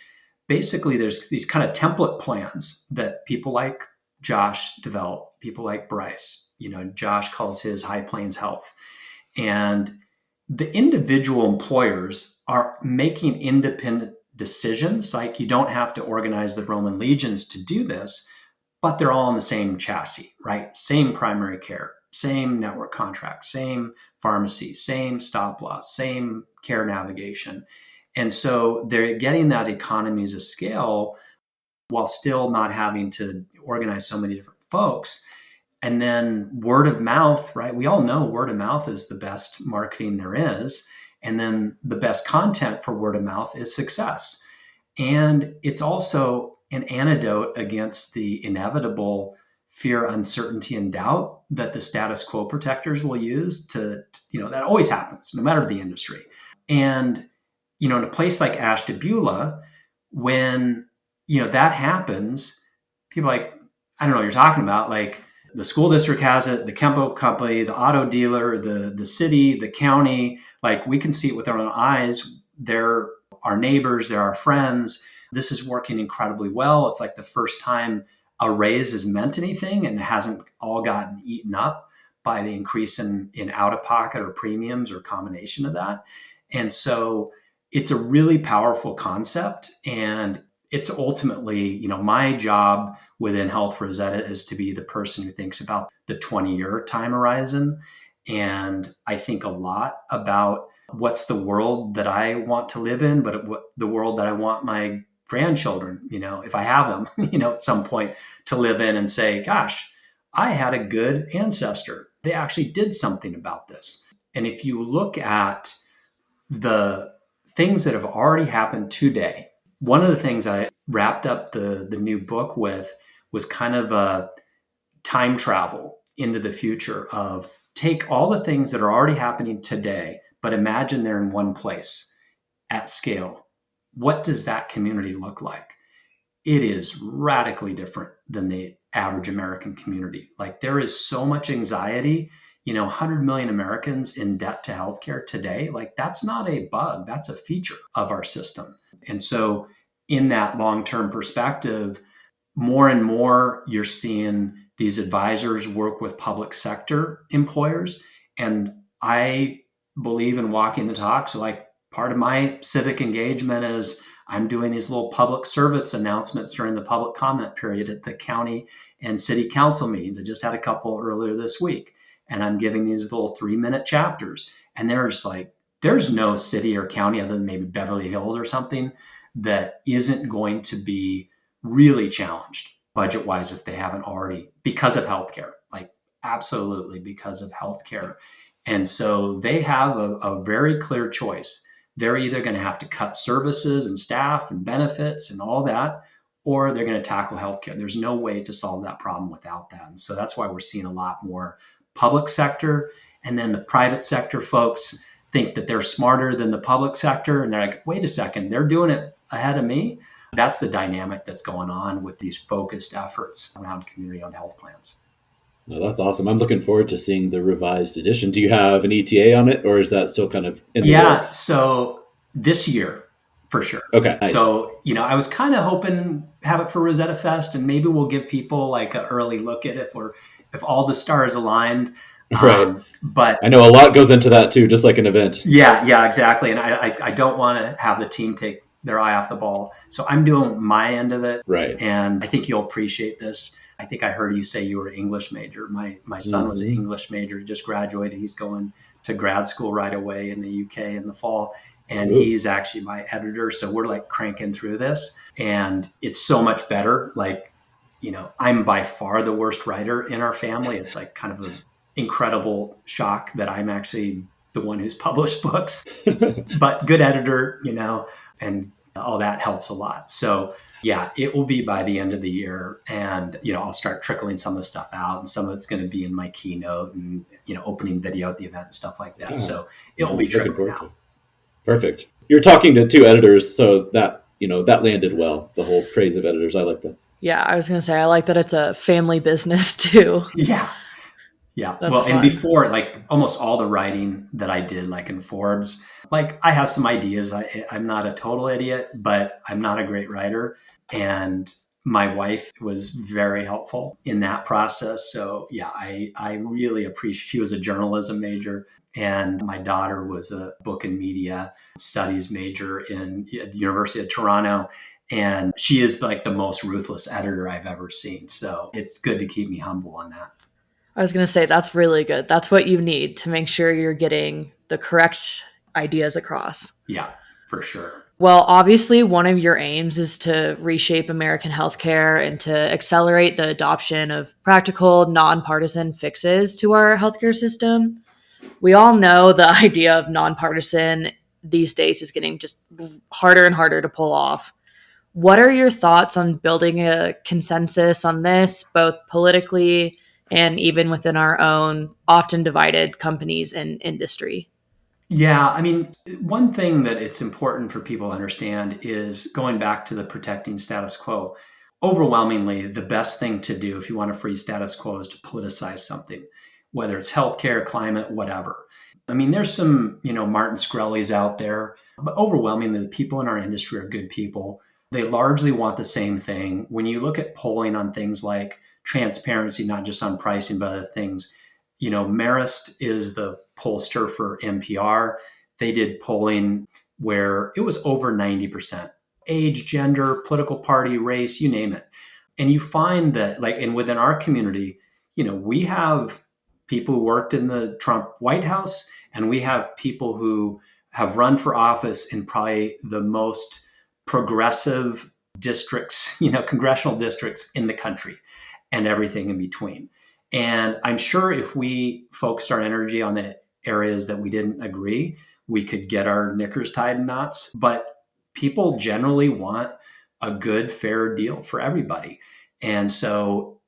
basically there's these kind of template plans that people like Josh develop, people like Bryce. Josh calls his High Plains Health. And the individual employers are making independent decisions. Like, you don't have to organize the Roman legions to do this, but they're all on the same chassis, right? Same primary care, same network contract, same pharmacy, same stop loss, same care navigation. And so they're getting that economies of scale while still not having to organize so many different folks. And then word of mouth, right? We all know word of mouth is the best marketing there is. And then the best content for word of mouth is success. And it's also an antidote against the inevitable fear, uncertainty, and doubt that the status quo protectors will use that always happens, no matter the industry. And, in a place like Ashtabula, when, that happens, people are like, I don't know what you're talking about. Like, the school district has it, the chemical company, the auto dealer, the city, the county, like, we can see it with our own eyes. They're our neighbors, they're our friends. This is working incredibly well. It's like the first time a raise has meant anything and it hasn't all gotten eaten up by the increase in out-of-pocket or premiums or combination of that. And so it's a really powerful concept. And it's ultimately, my job within Health Rosetta is to be the person who thinks about the 20-year time horizon. And I think a lot about what's the world that I want to live in, but what the world that I want my grandchildren, if I have them, at some point, to live in, and say, gosh, I had a good ancestor. They actually did something about this. And if you look at the things that have already happened today, one of the things I wrapped up the new book with was kind of a time travel into the future of, take all the things that are already happening today, but imagine they're in one place at scale. What does that community look like? It is radically different than the average American community. Like, there is so much anxiety, 100 million Americans in debt to healthcare today. Like, that's not a bug, that's a feature of our system. And so in that long-term perspective, more and more you're seeing these advisors work with public sector employers. And I believe in walking the talk. So, like, part of my civic engagement is I'm doing these little public service announcements during the public comment period at the county and city council meetings. I just had a couple earlier this week, and I'm giving these little 3-minute chapters. And there's no city or county other than maybe Beverly Hills or something that isn't going to be really challenged budget wise if they haven't already, because of healthcare, like, absolutely because of healthcare. And so they have a very clear choice. They're either going to have to cut services and staff and benefits and all that, or they're going to tackle healthcare. There's no way to solve that problem without that. And so that's why we're seeing a lot more public sector. And then the private sector folks think that they're smarter than the public sector. And they're like, wait a second, they're doing it ahead of me. That's the dynamic that's going on with these focused efforts around community-owned health plans. No, that's awesome. I'm looking forward to seeing the revised edition. Do you have an ETA on it, or is that still kind of in the works? So this year, for sure. Okay. Nice. So, I was kind of hoping have it for Rosetta Fest, and maybe we'll give people like an early look at if all the stars aligned. Right. But I know a lot goes into that too, just like an event. Yeah, exactly. And I don't want to have the team take their eye off the ball. So I'm doing my end of it. Right. And I think you'll appreciate this. I think I heard you say you were an English major. My son was an English major. He just graduated. He's going to grad school right away in the UK in the fall. And he's actually my editor. So we're like cranking through this. And it's so much better. Like, I'm by far the worst writer in our family. It's like kind of an incredible shock that I'm actually the one who's published books, but good editor, and all that helps a lot. So yeah, it will be by the end of the year, and I'll start trickling some of the stuff out, and some of it's going to be in my keynote and opening video at the event and stuff like that. So it'll be trickling out. Perfect. You're talking to two editors, so that that landed well. The whole praise of editors, I like that. Yeah, I was going to say, I like that it's a family business too. Yeah. That's fun. And before, like almost all the writing that I did, like in Forbes, like I have some ideas. I'm not a total idiot, but I'm not a great writer. And my wife was very helpful in that process. So yeah, I really appreciate, she was a journalism major, and my daughter was a book and media studies major at the University of Toronto. And she is like the most ruthless editor I've ever seen. So it's good to keep me humble on that. I was going to say, that's really good. That's what you need to make sure you're getting the correct ideas across. Yeah, for sure. Well, obviously, one of your aims is to reshape American healthcare and to accelerate the adoption of practical, nonpartisan fixes to our healthcare system. We all know the idea of nonpartisan these days is getting just harder and harder to pull off. What are your thoughts on building a consensus on this, both politically and even within our own often divided companies and industry? Yeah, I mean, one thing that it's important for people to understand is going back to the protecting status quo. Overwhelmingly, the best thing to do if you want to free status quo is to politicize something, whether it's healthcare, climate, whatever. I mean, there's some, Martin Shkreli's out there, but overwhelmingly, the people in our industry are good people. They largely want the same thing. When you look at polling on things like transparency, not just on pricing, but other things, Marist is the pollster for NPR. They did polling where it was over 90%. Age, gender, political party, race, you name it. And you find that, and within our community, we have people who worked in the Trump White House, and we have people who have run for office in probably the most progressive districts, congressional districts in the country, and everything in between. And I'm sure if we focused our energy on the areas that we didn't agree, we could get our knickers tied in knots. But people generally want a good, fair deal for everybody. And so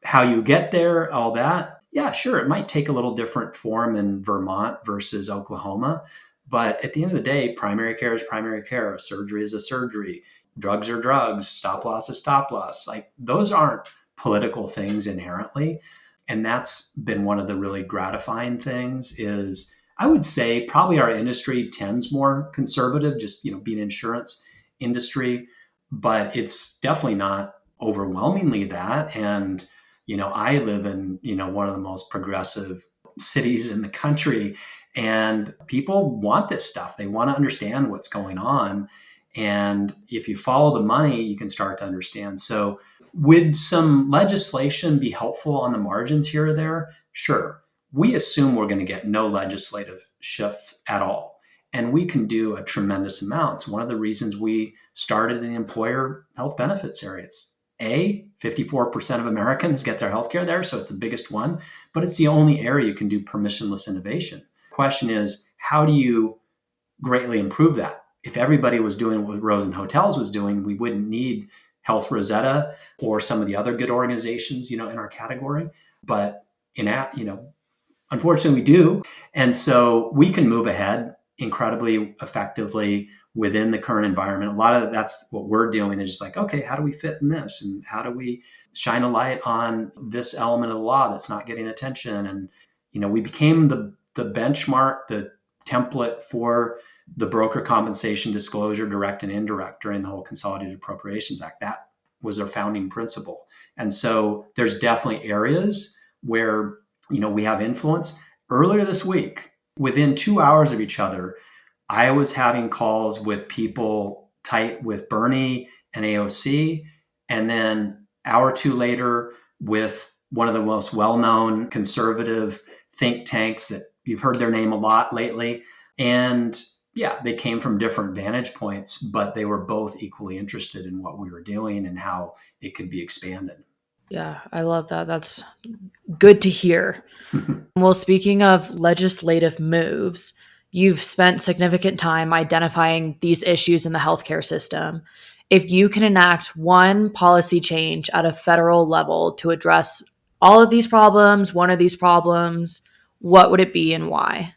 how you get there, all that, yeah, sure, it might take a little different form in Vermont versus Oklahoma. But at the end of the day, primary care is primary care. A surgery is a surgery. Drugs are drugs. Stop loss is stop loss. Like, those aren't political things inherently. And that's been one of the really gratifying things is, I would say probably our industry tends more conservative, just, being insurance industry, but it's definitely not overwhelmingly that. And, I live in, one of the most progressive cities in the country, and people want this stuff. They want to understand what's going on. And if you follow the money, you can start to understand. So would some legislation be helpful on the margins here or there? Sure. We assume we're going to get no legislative shift at all. And we can do a tremendous amount. It's one of the reasons we started in the employer health benefits area. It's 54% of Americans get their healthcare there, so it's the biggest one, but it's the only area you can do permissionless innovation. Question is, how do you greatly improve that? If everybody was doing what Rosen Hotels was doing, we wouldn't need Health Rosetta or some of the other good organizations, in our category. But unfortunately we do. And so we can move ahead incredibly effectively within the current environment. A lot of that's what we're doing is just like, okay, how do we fit in this? And how do we shine a light on this element of the law that's not getting attention? And, we became the benchmark, the template for the broker compensation disclosure, direct and indirect, during the whole Consolidated Appropriations Act. That was our founding principle. And so there's definitely areas where, we have influence. Earlier this week, within 2 hours of each other, I was having calls with people tight with Bernie and AOC. And then an hour or two later, with one of the most well-known conservative think tanks that you've heard their name a lot lately. And yeah, they came from different vantage points, but they were both equally interested in what we were doing and how it could be expanded. Yeah, I love that. That's good to hear. Well, speaking of legislative moves, you've spent significant time identifying these issues in the healthcare system. If you can enact one policy change at a federal level to address all of these problems, one of these problems, what would it be and why?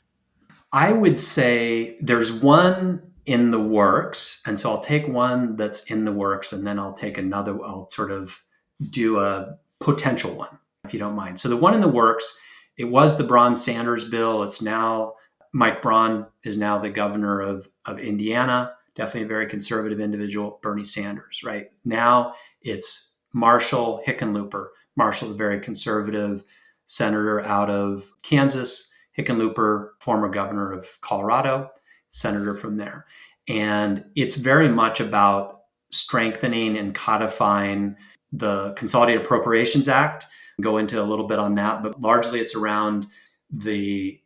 I would say there's one in the works. And so I'll take one that's in the works and then I'll take another. I'll sort of do a potential one, if you don't mind. So the one in the works, it was the Braun Sanders bill. It's now, Mike Braun is now the governor of Indiana, definitely a very conservative individual, Bernie Sanders, right? Now it's Marshall Hickenlooper. Marshall's a very conservative senator out of Kansas. Hickenlooper, former governor of Colorado, senator from there. And it's very much about strengthening and codifying the Consolidated Appropriations Act. Go into a little bit on that, but largely it's around the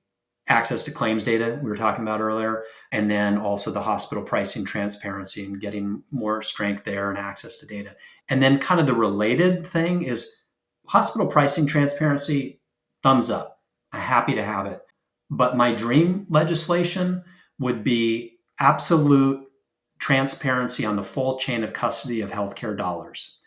access to claims data we were talking about earlier, and then also the hospital pricing transparency and getting more strength there and access to data. And then kind of the related thing is hospital pricing transparency, thumbs up. I'm happy to have it. But my dream legislation would be absolute transparency on the full chain of custody of healthcare dollars,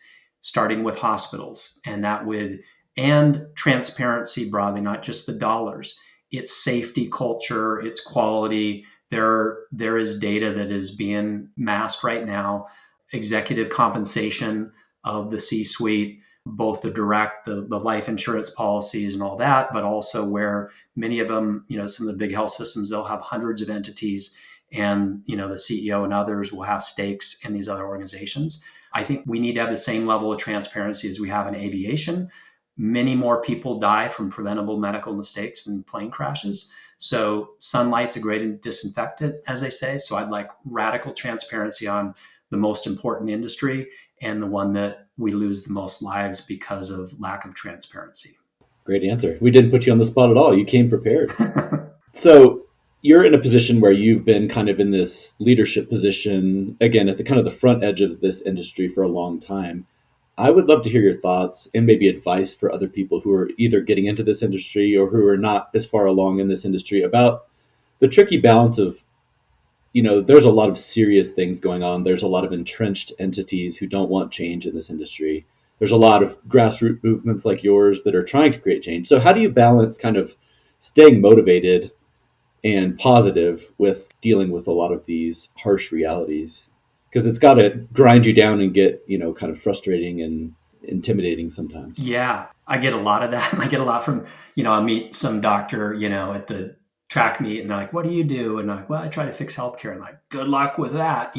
starting with hospitals. And transparency broadly, not just the dollars. It's safety culture, it's quality. There is data that is being masked right now, executive compensation of the C-suite, both the direct, the life insurance policies and all that, but also where many of them, some of the big health systems, they'll have hundreds of entities and, the CEO and others will have stakes in these other organizations. I think we need to have the same level of transparency as we have in aviation. Many more people die from preventable medical mistakes than plane crashes. So sunlight's a great disinfectant, as they say. So I'd like radical transparency on the most important industry and the one that we lose the most lives because of lack of transparency. Great answer. We didn't put you on the spot at all. You came prepared. So you're in a position where you've been kind of in this leadership position, again, at the kind of the front edge of this industry for a long time. I would love to hear your thoughts and maybe advice for other people who are either getting into this industry or who are not as far along in this industry about the tricky balance of, there's a lot of serious things going on. There's a lot of entrenched entities who don't want change in this industry. There's a lot of grassroots movements like yours that are trying to create change. So how do you balance kind of staying motivated and positive with dealing with a lot of these harsh realities? Because it's got to grind you down and get, kind of frustrating and intimidating sometimes. Yeah, I get a lot of that. I get a lot from, I meet some doctor, at the track meet and they're like, what do you do? And I'm like, well, I try to fix healthcare. And like, good luck with that.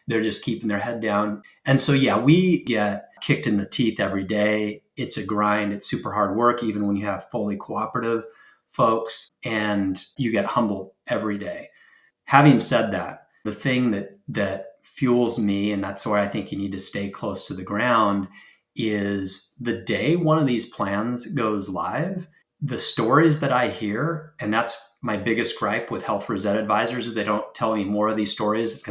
They're just keeping their head down. And so, yeah, we get kicked in the teeth every day. It's a grind. It's super hard work, even when you have fully cooperative folks, and you get humbled every day. Having said that, the thing that fuels me, and that's where I think you need to stay close to the ground, is the day one of these plans goes live, the stories that I hear, and that's my biggest gripe with Health Rosetta advisors, is they don't tell me more of these stories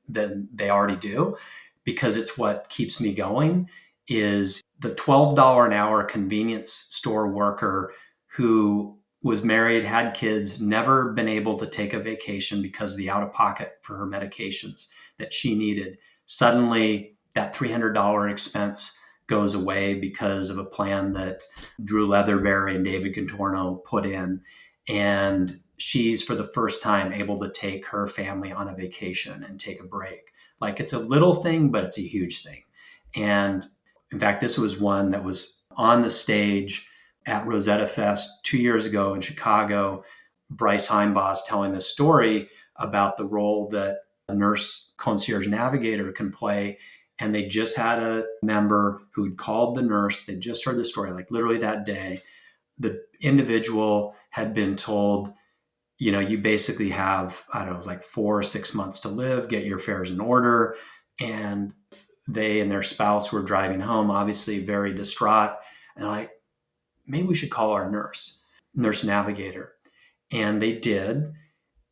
than they already do, because it's what keeps me going, is the $12 an hour convenience store worker who was married, had kids, never been able to take a vacation because of the out-of-pocket for her medications that she needed. Suddenly, that $300 expense goes away because of a plan that Drew Leatherberry and David Contorno put in. And she's, for the first time, able to take her family on a vacation and take a break. Like, it's a little thing, but it's a huge thing. And in fact, this was one that was on the stage at Rosetta Fest 2 years ago in Chicago. Bryce Heimboss telling this story about the role that a nurse concierge navigator can play. And they just had a member who'd called the nurse. They just heard the story, like literally that day. The individual had been told, you basically have, I don't know, it was like 4 or 6 months to live, get your affairs in order. And they and their spouse were driving home, obviously very distraught. And like, maybe we should call our nurse navigator. And they did.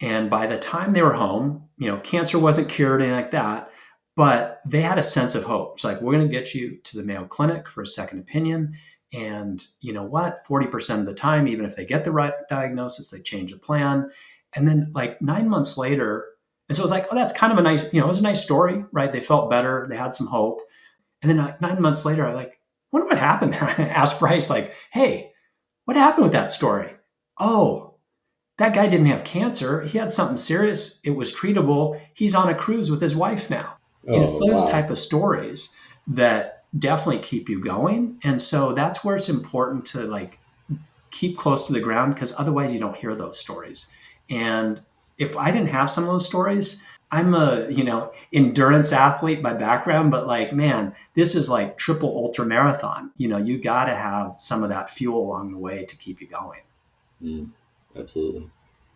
And by the time they were home, cancer wasn't cured, anything like that, but they had a sense of hope. It's like, we're going to get you to the Mayo Clinic for a second opinion. And you know what? 40% of the time, even if they get the right diagnosis, they change the plan. And then like 9 months later, and so it was like, oh, that's kind of a nice, it was a nice story, right? They felt better. They had some hope. And then like 9 months later, I like, wonder what happened there. I asked Bryce, like, hey, what happened with that story? Oh, that guy didn't have cancer. He had something serious. It was treatable. He's on a cruise with his wife now. Oh, It's those wow. type of stories that definitely keep you going. And so that's where it's important to like keep close to the ground, because otherwise you don't hear those stories. And if I didn't have some of those stories, I'm a, endurance athlete by background, but like, man, this is like triple ultra marathon. You got to have some of that fuel along the way to keep you going. Mm, absolutely.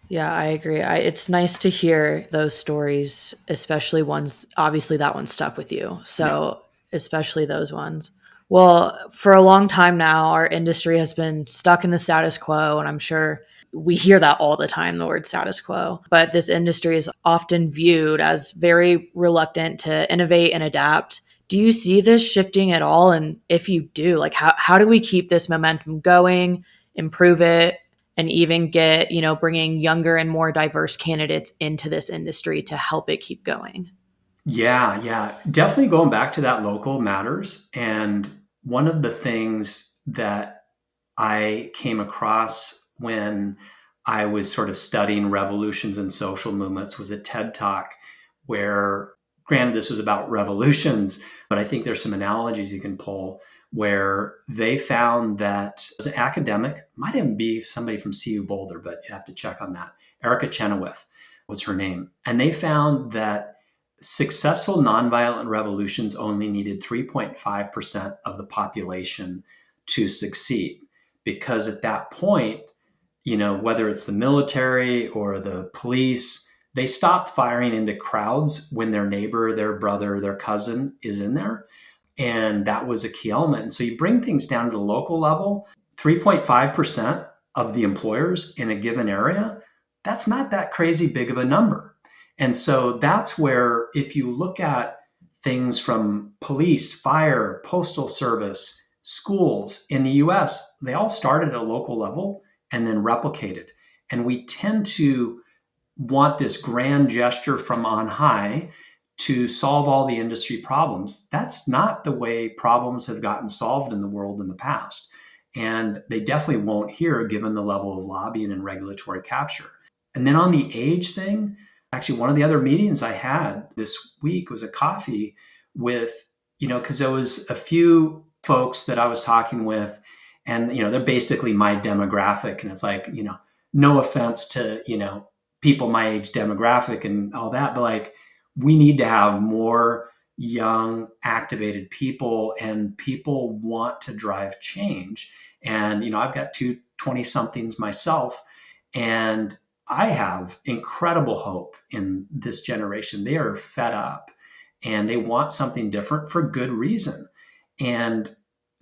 Yeah, I agree. It's nice to hear those stories, especially ones, obviously, that one stuck with you. Yeah. So, especially those ones. Well, for a long time now, our industry has been stuck in the status quo. And I'm sure we hear that all the time, the word status quo. But this industry is often viewed as very reluctant to innovate and adapt. Do you see this shifting at all? And if you do, like, how do we keep this momentum going, improve it, and even get, bringing younger and more diverse candidates into this industry to help it keep going? Yeah, yeah. Definitely going back to that local matters. And one of the things that I came across when I was sort of studying revolutions and social movements was a TED talk where, granted, this was about revolutions, but I think there's some analogies you can pull where they found that as an academic, might even be somebody from CU Boulder, but you have to check on that. Erica Chenoweth was her name. And they found that successful nonviolent revolutions only needed 3.5% of the population to succeed. Because at that point, whether it's the military or the police, they stop firing into crowds when their neighbor, their brother, their cousin is in there. And that was a key element. And so you bring things down to the local level, 3.5% of the employers in a given area, that's not that crazy big of a number. And so that's where, if you look at things from police, fire, postal service, schools in the US, they all started at a local level and then replicated. And we tend to want this grand gesture from on high to solve all the industry problems. That's not the way problems have gotten solved in the world in the past. And they definitely won't here, given the level of lobbying and regulatory capture. And then on the age thing, actually, one of the other meetings I had this week was a coffee with, because there was a few folks that I was talking with, and, they're basically my demographic. And it's like, no offense to, people my age demographic and all that, but like, we need to have more young, activated people, and people want to drive change. And, I've got two 20 somethings myself, and I have incredible hope in this generation. They are fed up and they want something different for good reason. And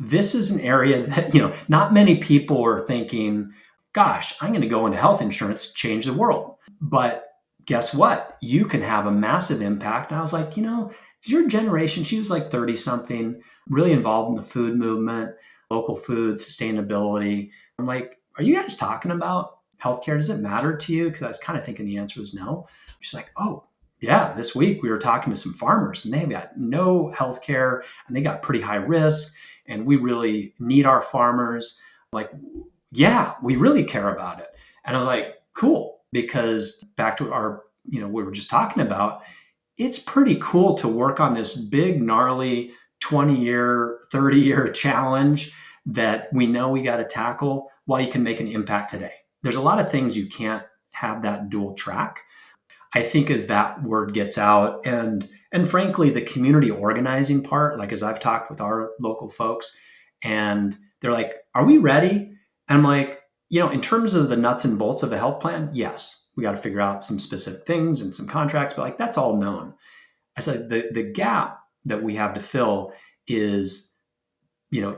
this is an area that, not many people are thinking, gosh, I'm going to go into health insurance, change the world. But guess what? You can have a massive impact. And I was like, your generation, she was like 30 something, really involved in the food movement, local food, sustainability. I'm like, are you guys talking about healthcare? Does it matter to you? Because I was kind of thinking the answer was no. She's like, oh, yeah, this week we were talking to some farmers and they've got no healthcare and they got pretty high risk. And we really need our farmers. Like, yeah, we really care about it. And I was like, cool, because back to our, we were just talking about, it's pretty cool to work on this big, gnarly 20-year, 30-year challenge that we know we got to tackle while you can make an impact today. There's a lot of things you can't have that dual track. I think as that word gets out, and frankly, the community organizing part, like as I've talked with our local folks, and they're like, are we ready? And I'm like, In terms of the nuts and bolts of a health plan, yes, we got to figure out some specific things and some contracts, but like that's all known. I said the gap that we have to fill is,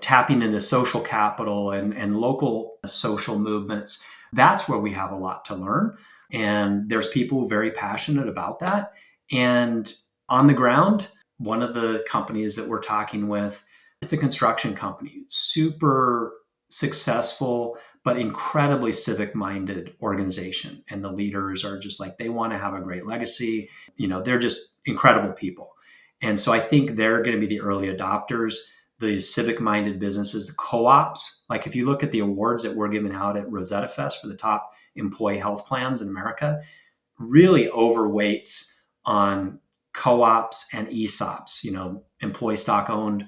tapping into social capital and local social movements. That's where we have a lot to learn. And there's people very passionate about that. And on the ground, one of the companies that we're talking with, it's a construction company, super successful, but incredibly civic minded organization. And the leaders are just like, they want to have a great legacy. They're just incredible people. And so I think they're going to be the early adopters. The civic minded businesses, the co-ops, like if you look at the awards that we're giving out at Rosetta Fest for the top employee health plans in America, really overweights on co-ops and ESOPs, employee stock owned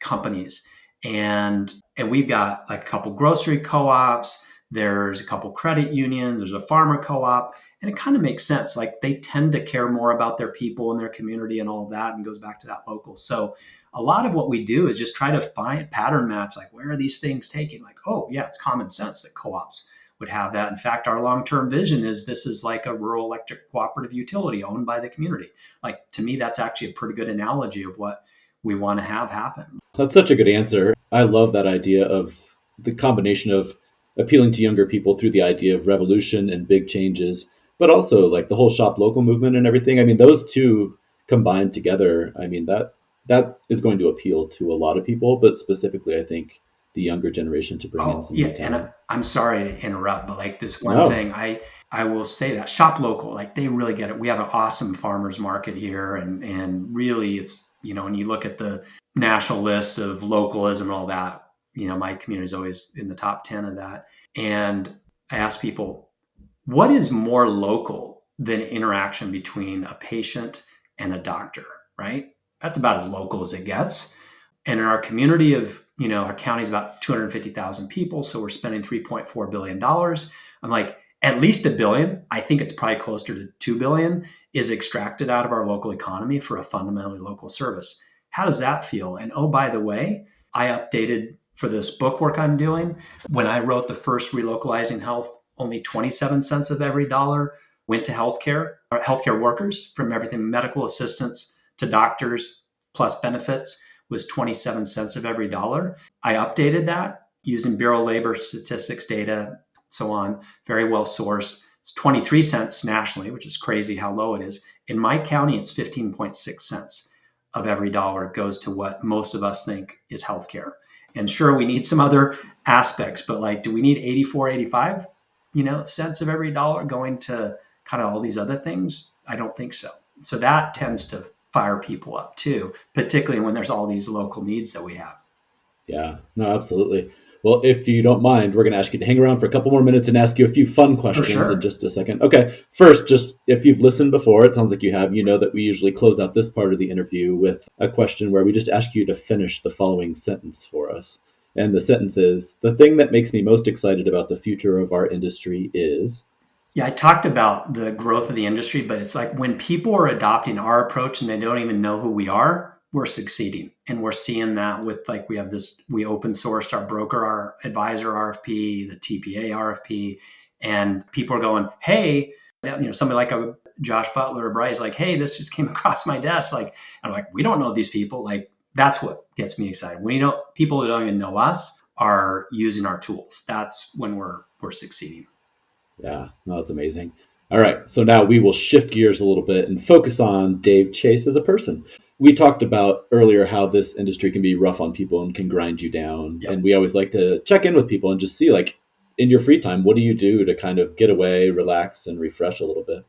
companies. And we've got like a couple grocery co-ops, there's a couple credit unions, there's a farmer co-op, and it kind of makes sense. Like they tend to care more about their people and their community and all of that, and goes back to that local. So a lot of what we do is just try to find pattern match, like where are these things taking? Like, oh yeah, it's common sense that co-ops would have that. In fact, our long-term vision is this is like a rural electric cooperative utility owned by the community. Like to me, that's actually a pretty good analogy of what we want to have happen. That's such a good answer. I love that idea of the combination of appealing to younger people through the idea of revolution and big changes, but also like the whole shop local movement and everything. I mean, those two combined together, I mean, that is going to appeal to a lot of people, but specifically, I think the younger generation to bring in some yeah, new talent. and I'm sorry to interrupt, but like this one thing, I will say that shop local, like they really get it. We have an awesome farmers market here, and really, it's when you look at the national list of localism and all that, my community is always in the top 10 of that. And I ask people, what is more local than interaction between a patient and a doctor, right? That's about as local as it gets. And in our community of, our county is about 250,000 people. So we're spending $3.4 billion. I'm like, at least $1 billion, I think it's probably closer to $2 billion, is extracted out of our local economy for a fundamentally local service. How does that feel? And oh, by the way, I updated for this book work I'm doing. When I wrote the first Relocalizing Health, only 27 cents of every dollar went to healthcare workers, from everything medical assistants to doctors plus benefits was 27 cents of every dollar. I updated that using Bureau of Labor statistics data, so on, very well sourced. It's 23 cents nationally, which is crazy how low it is. In my county, it's 15.6 cents of every dollar goes to what most of us think is healthcare. And sure, we need some other aspects, but like, do we need 84, 85, cents of every dollar going to kind of all these other things? I don't think so. So that tends to fire people up too, particularly when there's all these local needs that we have. Yeah, no, absolutely. Well, if you don't mind, we're going to ask you to hang around for a couple more minutes and ask you a few fun questions in just a second. Okay, first, just if you've listened before, it sounds like you have, you know that we usually close out this part of the interview with a question where we just ask you to finish the following sentence for us. And the sentence is, the thing that makes me most excited about the future of our industry is... Yeah, I talked about the growth of the industry, but it's like when people are adopting our approach and they don't even know who we are, we're succeeding. And we're seeing that with like, we open sourced our broker, our advisor RFP, the TPA RFP, and people are going, hey, somebody like a Josh Butler or Bryce, like, hey, this just came across my desk. Like, I'm like, we don't know these people. Like, that's what gets me excited. When people who don't even know us are using our tools, that's when we're succeeding. Yeah, no, that's amazing. All right, so now we will shift gears a little bit and focus on Dave Chase as a person. We talked about earlier how this industry can be rough on people and can grind you down. Yep. And we always like to check in with people and just see, like, in your free time, what do you do to kind of get away, relax, and refresh a little bit?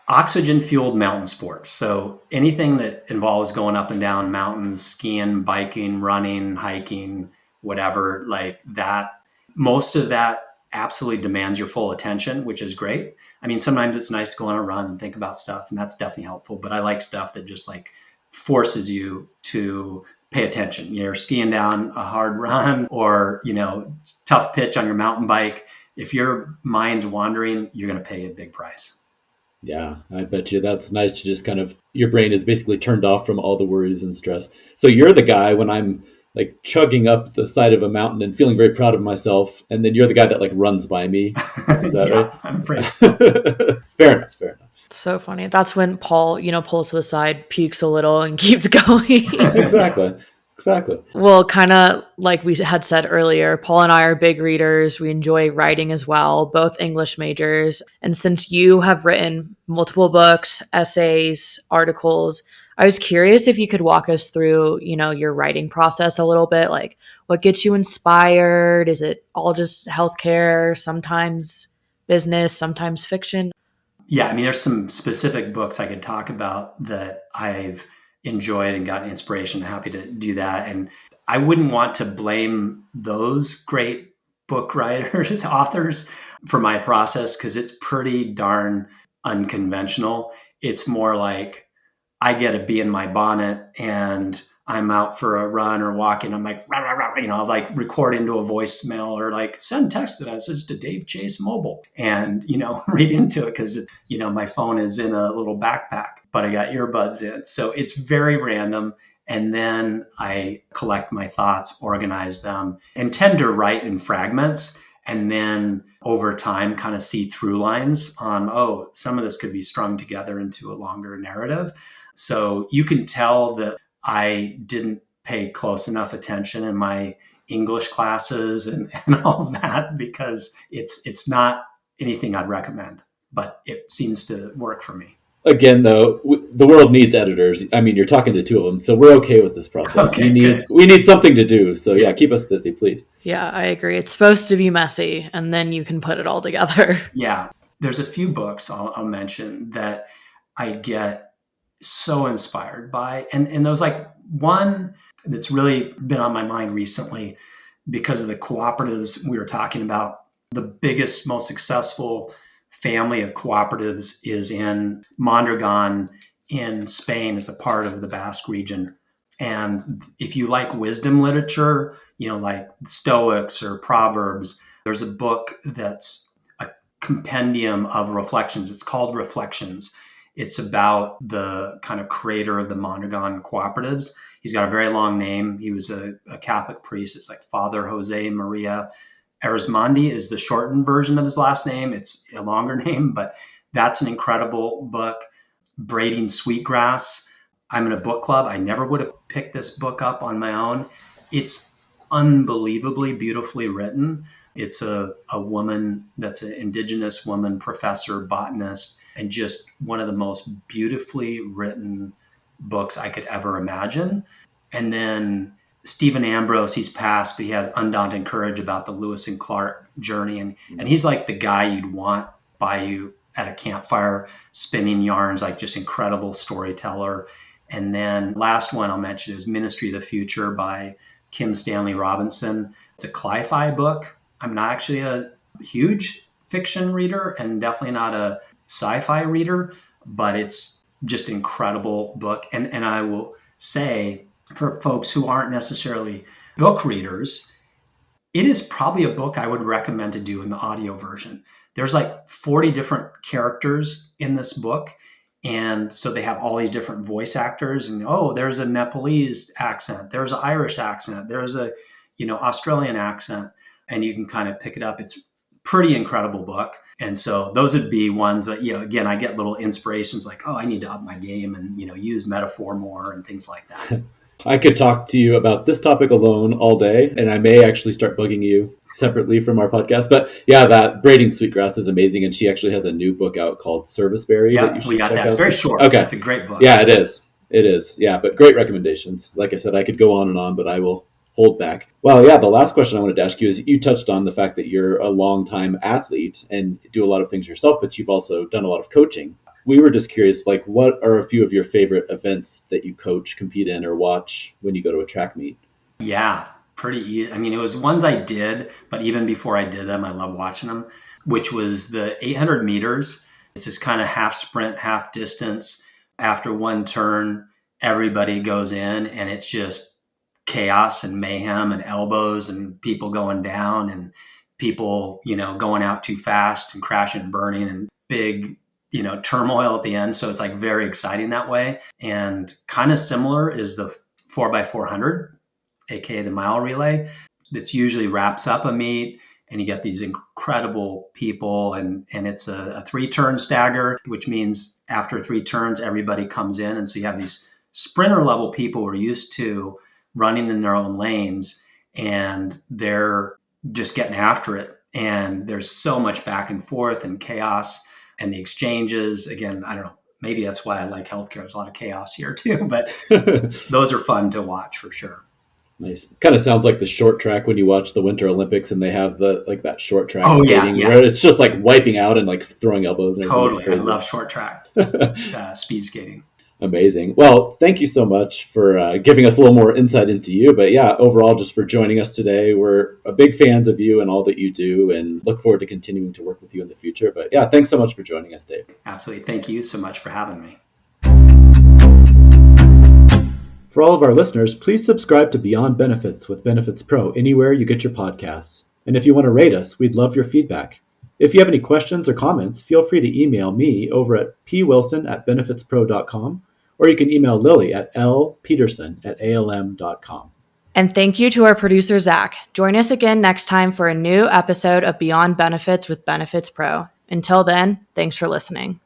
Oxygen-fueled mountain sports. So anything that involves going up and down mountains, skiing, biking, running, hiking, whatever, like that, most of that absolutely demands your full attention, which is great. I mean, sometimes it's nice to go on a run and think about stuff, and that's definitely helpful. But I like stuff that just like forces you to pay attention. You're skiing down a hard run or, tough pitch on your mountain bike. If your mind's wandering, you're going to pay a big price. Yeah, I bet you that's nice to just kind of, your brain is basically turned off from all the worries and stress. So you're the guy when I'm like chugging up the side of a mountain and feeling very proud of myself, and then you're the guy that like runs by me. Is that Yeah, right? I'm afraid so. Fair enough. Fair enough. So funny. That's when Paul, pulls to the side, pukes a little, and keeps going. Yeah. Exactly. Exactly. Well, kind of like we had said earlier, Paul and I are big readers. We enjoy writing as well, both English majors. And since you have written multiple books, essays, articles, I was curious if you could walk us through, your writing process a little bit. Like, what gets you inspired? Is it all just healthcare, sometimes business, sometimes fiction? Yeah, I mean, there's some specific books I could talk about that I've enjoyed and gotten inspiration. Happy to do that. And I wouldn't want to blame those great book writers, authors for my process because it's pretty darn unconventional. It's more like I get a bee in my bonnet and I'm out for a run or walking. I'm like, rah, rah, rah, I'll like record into a voicemail or like send text message to Dave Chase Mobile and, read into it because, my phone is in a little backpack, but I got earbuds in. So it's very random. And then I collect my thoughts, organize them, and tend to write in fragments. And then over time, kind of see through lines on, some of this could be strung together into a longer narrative. So you can tell that I didn't pay close enough attention in my English classes and all of that because it's not anything I'd recommend, but it seems to work for me. Again, though, the world needs editors. I mean, you're talking to two of them, so we're okay with this process. Okay, good. We need something to do. So yeah, keep us busy, please. Yeah, I agree. It's supposed to be messy, and then you can put it all together. Yeah, there's a few books I'll mention that I get so inspired by, and there's like one that's really been on my mind recently because of the cooperatives we were talking about. The biggest, most successful family of cooperatives is in Mondragon in Spain. It's a part of the Basque region. And if you like wisdom literature, like Stoics or Proverbs, there's a book that's a compendium of reflections. It's called Reflections. It's about the kind of creator of the Mondragon cooperatives. He's got a very long name. He was a Catholic priest. It's like Father Jose Maria Arismendi is the shortened version of his last name. It's a longer name, but that's an incredible book. Braiding Sweetgrass. I'm in a book club. I never would have picked this book up on my own. It's unbelievably beautifully written. It's a woman that's an indigenous woman, professor, botanist, and just one of the most beautifully written books I could ever imagine. And then Stephen Ambrose, he's passed, but he has undaunted courage about the Lewis and Clark journey. And he's like the guy you'd want by you at a campfire, spinning yarns, like just incredible storyteller. And then last one I'll mention is Ministry of the Future by Kim Stanley Robinson. It's a cli-fi book. I'm not actually a huge fiction reader and definitely not a sci-fi reader, but it's just an incredible book. And I will say for folks who aren't necessarily book readers, it is probably a book I would recommend to do in the audio version. There's like 40 different characters in this book. And so they have all these different voice actors and, there's a Nepalese accent. There's an Irish accent. There's a, Australian accent. And you can kind of pick it up. It's pretty incredible book. And so those would be ones that, again, I get little inspirations like, I need to up my game and, use metaphor more and things like that. I could talk to you about this topic alone all day, and I may actually start bugging you separately from our podcast. But yeah, that Braiding Sweetgrass is amazing, and she actually has a new book out called Serviceberry. Yeah, we got that. It's very short. Okay. It's a great book. Yeah, it is. It is. Yeah, but great recommendations. Like I said, I could go on and on, but I will hold back. Well, yeah, the last question I wanted to ask you is you touched on the fact that you're a longtime athlete and do a lot of things yourself, but you've also done a lot of coaching. We were just curious, like, what are a few of your favorite events that you coach, compete in, or watch when you go to a track meet? Yeah, pretty easy. I mean, it was ones I did, but even before I did them, I love watching them, which was the 800 meters. It's this kind of half sprint, half distance. After one turn, everybody goes in and it's just chaos and mayhem and elbows and people going down and people, going out too fast and crashing and burning and big, turmoil at the end. So it's like very exciting that way. And kind of similar is the 4x400. aka the mile relay. That's usually wraps up a meet, and you get these incredible people, and it's a 3-turn stagger, which means after 3 turns, everybody comes in. And so you have these sprinter level people who are used to running in their own lanes, and they're just getting after it. And there's so much back and forth and chaos, and the exchanges. Again, I don't know, maybe that's why I like healthcare. There's a lot of chaos here too, but those are fun to watch for sure. Nice. Kind of sounds like the short track when you watch the Winter Olympics and they have that short track skating yeah. where it's just like wiping out and like throwing elbows and everything. Totally. I love short track speed skating. Amazing. Well, thank you so much for giving us a little more insight into you. But yeah, overall, just for joining us today. We're big fans of you and all that you do, and look forward to continuing to work with you in the future. But yeah, thanks so much for joining us, Dave. Absolutely. Thank you so much for having me. For all of our listeners, please subscribe to Beyond Benefits with Benefits Pro anywhere you get your podcasts. And if you want to rate us, we'd love your feedback. If you have any questions or comments, feel free to email me over at pwilson@benefitspro.com, or you can email Lily at lpeterson@alm.com. And thank you to our producer, Zach. Join us again next time for a new episode of Beyond Benefits with Benefits Pro. Until then, thanks for listening.